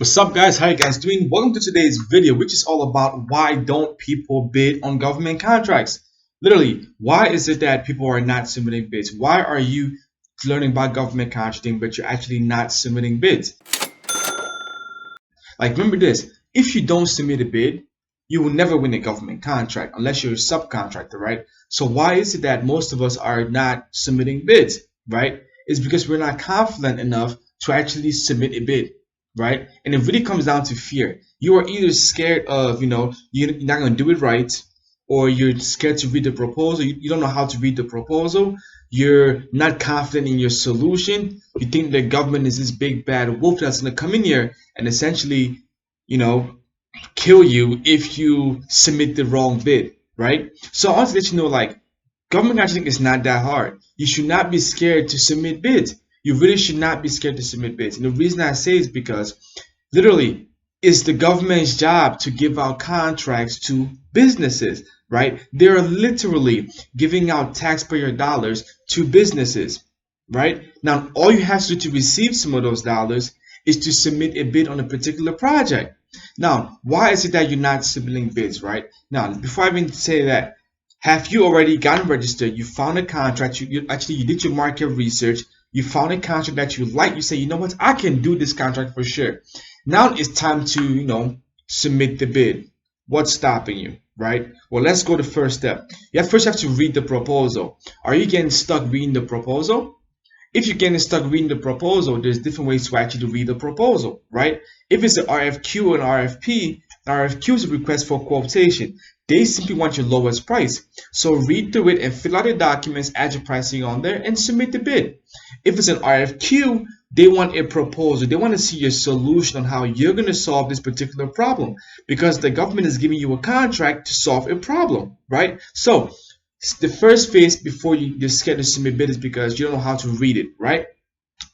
What's up, guys? How you guys doing? Welcome to today's video, which is all about why don't people bid on government contracts. Literally, why is it that people are not submitting bids? Why are you learning about government contracting but you're actually not submitting bids? Like, remember this: if you don't submit a bid, you will never win a government contract unless you're a subcontractor, right? So why is it that most of us are not submitting bids, right? It's because we're not confident enough to actually submit a bid, right? And it really comes down to fear. You are either scared of, you're not going to do it right, or you're scared to read the proposal. You don't know how to read the proposal. You're not confident in your solution. You think the government is this big bad wolf that's going to come in here and essentially, you know, kill you if you submit the wrong bid, right? So I want to let you know, like, government contracting is not that hard. You should not be scared to submit bids. You really should not be scared to submit bids. And the reason I say is because literally it's the government's job to give out contracts to businesses, right? They're literally giving out taxpayer dollars to businesses, right? Now, all you have to do to receive some of those dollars is to submit a bid on a particular project. Now, why is it that you're not submitting bids, right? Now, before I even say that, have you already gotten registered? You found a contract. You did your market research. You found a contract that you like. You say, you know what? I can do this contract for sure. Now it's time to, submit the bid. What's stopping you, right? Well, let's go to the first step. You first have to read the proposal. Are you getting stuck reading the proposal? If you're getting stuck reading the proposal, there's different ways to actually read the proposal, right? If it's an RFQ or an RFP, an RFQ is a request for quotation. They simply want your lowest price. So read through it and fill out the documents, add your pricing on there, and submit the bid. If it's an RFQ, they want a proposal. They want to see your solution on how you're going to solve this particular problem because the government is giving you a contract to solve a problem, right? So the first phase before you're scared to submit bid is because you don't know how to read it, right?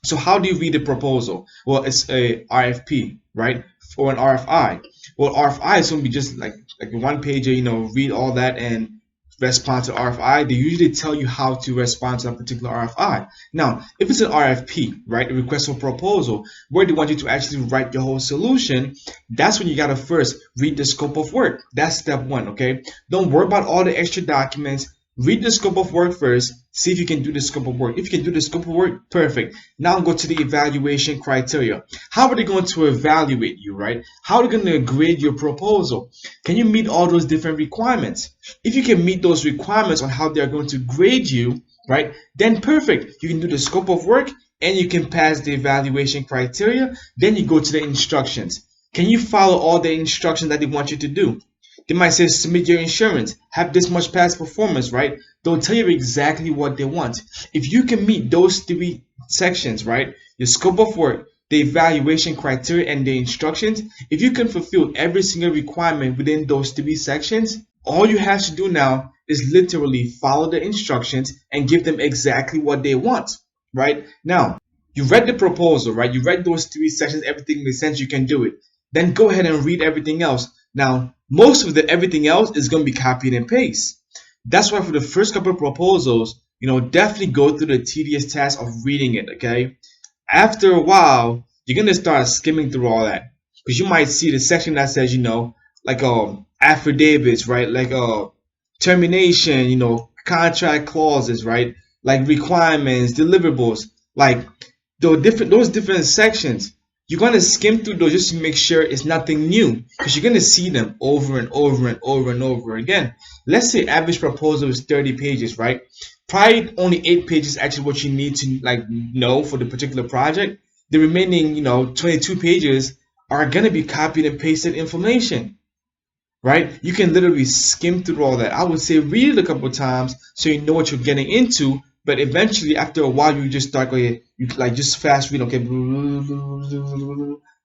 So how do you read the proposal? Well, it's a RFP, right? Or an RFI. Well, RFI is going to be just like a one pager, read all that and respond to RFI. They usually tell you how to respond to a particular RFI. Now, if it's an RFP, right, a request for proposal, where they want you to actually write your whole solution, that's when you got to first read the scope of work. That's step one, okay? Don't worry about all the extra documents. Read the scope of work first. See if you can do the scope of work. If you can do the scope of work, perfect. Now go to the evaluation criteria. How are they going to evaluate you, right? How are they going to grade your proposal? Can you meet all those different requirements? If you can meet those requirements on how they're going to grade you, right, then perfect. You can do the scope of work and you can pass the evaluation criteria. Then you go to the instructions. Can you follow all the instructions that they want you to do? They might say submit your insurance, have this much past performance, right? They'll tell you exactly what they want. If you can meet those three sections, right? The scope of work, the evaluation criteria, and the instructions, if you can fulfill every single requirement within those three sections, all you have to do now is literally follow the instructions and give them exactly what they want, right? Now, you read the proposal, right? You read those three sections, everything makes sense, you can do it. Then go ahead and read everything else. Now, most of the everything else is going to be copied and paste. That's why for the first couple of proposals, definitely go through the tedious task of reading it, okay? After a while, you're going to start skimming through all that because you might see the section that says, like affidavits, right? Like termination, contract clauses, right? Like requirements, deliverables, like those different sections. You're going to skim through those just to make sure it's nothing new because you're going to see them over and over and over and over again. Let's say average proposal is 30 pages, right? Probably only 8 pages actually what you need to know for the particular project. The remaining, 22 pages are going to be copied and pasted information, right? You can literally skim through all that. I would say read it a couple of times so you know what you're getting into. But eventually, after a while, you just start going, you just fast read, okay,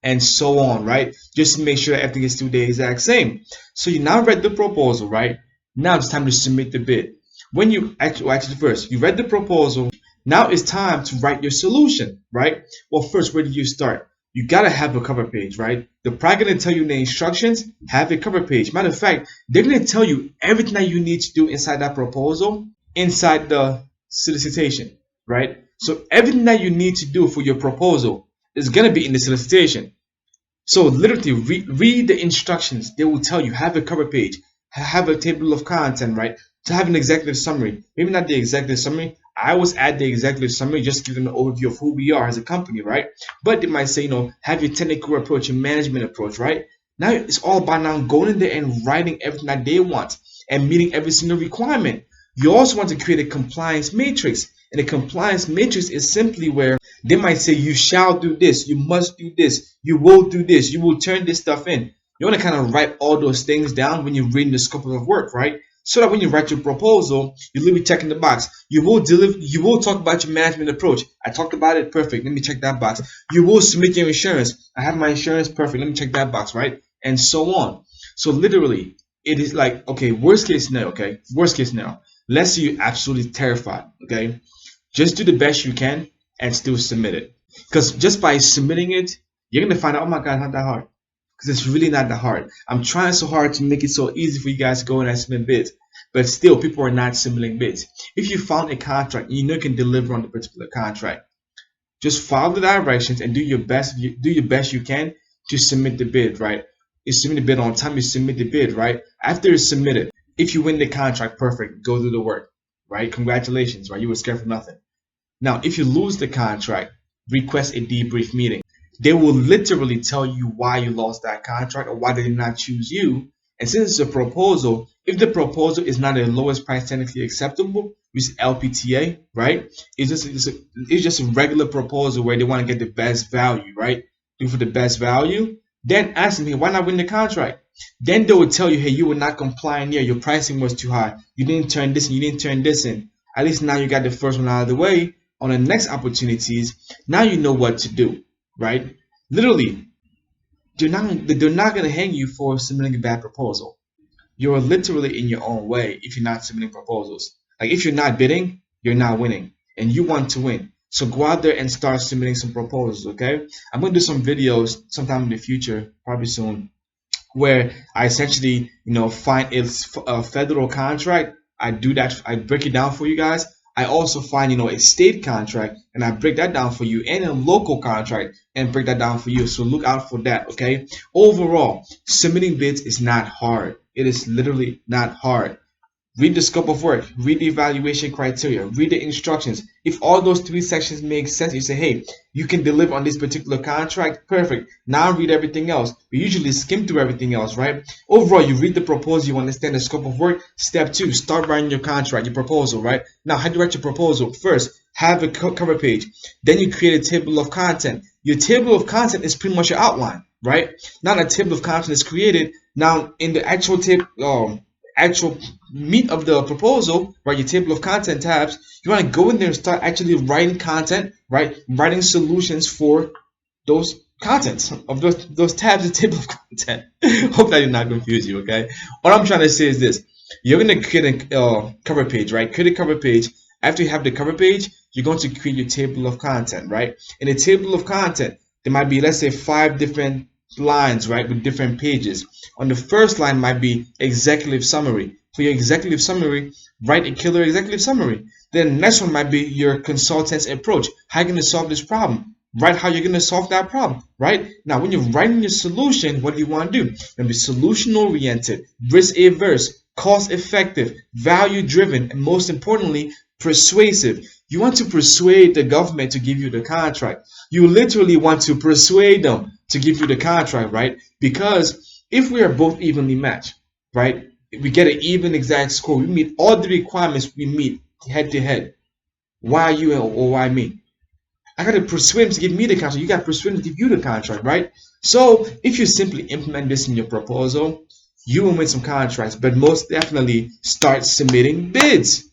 and so on, right? Just to make sure everything is still the exact same. So you now read the proposal, right? Now it's time to submit the bid. When you actually first, you read the proposal. Now it's time to write your solution, right? Well, first, where do you start? You gotta have a cover page, right? They're probably gonna tell you in the instructions, have a cover page. Matter of fact, they're gonna tell you everything that you need to do inside that proposal, inside the solicitation, right? So everything that you need to do for your proposal is going to be in the solicitation. So literally read the instructions. They will tell you, have a cover page, have a table of content, right? To have an executive summary. Maybe not the executive summary. I always add the executive summary just to give them an overview of who we are as a company, right? But they might say, have your technical approach, your management approach, right? Now it's all about now going in there and writing everything that they want and meeting every single requirement. You also want to create a compliance matrix. And a compliance matrix is simply where they might say you shall do this, you must do this, you will do this, you will turn this stuff in. You want to kind of write all those things down when you're reading the scope of work, right? So that when you write your proposal, you're literally checking the box. You will deliver. You will talk about your management approach. I talked about it. Perfect. Let me check that box. You will submit your insurance. I have my insurance. Perfect. Let me check that box, right? And so on. So literally, it is like, okay, worst case scenario. Okay, worst case scenario. Let's say you're absolutely terrified. Okay, just do the best you can and still submit it. Because just by submitting it, you're gonna find out, oh my God, not that hard. Because it's really not that hard. I'm trying so hard to make it so easy for you guys to go in and submit bids, but still people are not submitting bids. If you found a contract and you know you can deliver on the particular contract, just follow the directions and do your best you can to submit the bid, right? You submit the bid on time, you submit the bid, right? After it's submitted, if you win the contract, perfect, go do the work, right? Congratulations, right? You were scared for nothing. Now, if you lose the contract, request a debrief meeting. They will literally tell you why you lost that contract or why they did not choose you. And since it's a proposal, if the proposal is not the lowest price technically acceptable, which is LPTA, right? It's just a regular proposal where they want to get the best value, right? Do for the best value. Then ask them, hey, why not win the contract? Then they will tell you, hey, you were not complying here. Your pricing was too high. You didn't turn this in. You didn't turn this in. At least now you got the first one out of the way. On the next opportunities, now you know what to do, right? Literally, they're not going to hang you for submitting a bad proposal. You're literally in your own way if you're not submitting proposals. Like if you're not bidding, you're not winning, and you want to win. So go out there and start submitting some proposals, okay? I'm going to do some videos sometime in the future, probably soon, where I essentially, find a federal contract. I do that. I break it down for you guys. I also find, a state contract and I break that down for you, and a local contract and break that down for you. So look out for that, okay? Overall, submitting bids is not hard. It is literally not hard. Read the scope of work, read the evaluation criteria, read the instructions. If all those 3 sections make sense, you say, hey, you can deliver on this particular contract, perfect. Now read everything else. We usually skim through everything else, right? Overall, you read the proposal, you understand the scope of work. Step 2, start writing your contract, your proposal, right? Now, how do you write your proposal? First, have a cover page. Then you create a table of content. Your table of content is pretty much your outline, right? Now a table of content is created. Now in the actual actual meat of the proposal, right, your table of content tabs, you want to go in there and start actually writing content, right, writing solutions for those contents of those tabs, the table of content. Hope that did not confuse you, okay? What I'm trying to say is this: you're going to create a cover page, right? Create a cover page. After you have the cover page, you're going to create your table of content, right? In a table of content, there might be, let's say, 5 different lines, right, with different pages. On the first line might be executive summary. For your executive summary, write a killer executive summary. Then the next one might be your consultant's approach. How are you going to solve this problem? Write how you're going to solve that problem, right? Now, when you're writing your solution, what do you want to do? You're going to be solution oriented, risk averse, cost effective, value driven, and most importantly, persuasive. You want to persuade the government to give you the contract. You literally want to persuade them to give you the contract, right? Because if we are both evenly matched, right, we get an even exact score, we meet all the requirements, we meet head to head. Why you or why me? I got to persuade them to give me the contract. You got to persuade them to give you the contract, right? So if you simply implement this in your proposal, you will win some contracts, but most definitely start submitting bids.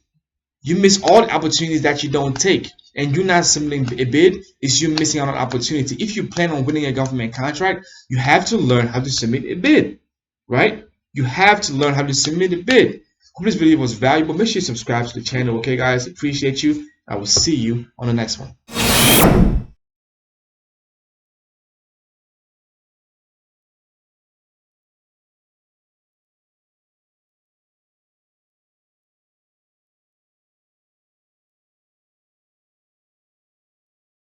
You miss all the opportunities that you don't take, and you're not submitting a bid, is you missing out on opportunity. If you plan on winning a government contract, you have to learn how to submit a bid, right? You have to learn how to submit a bid. Hope this video was valuable. Make sure you subscribe to the channel, okay, guys? Appreciate you. I will see you on the next one.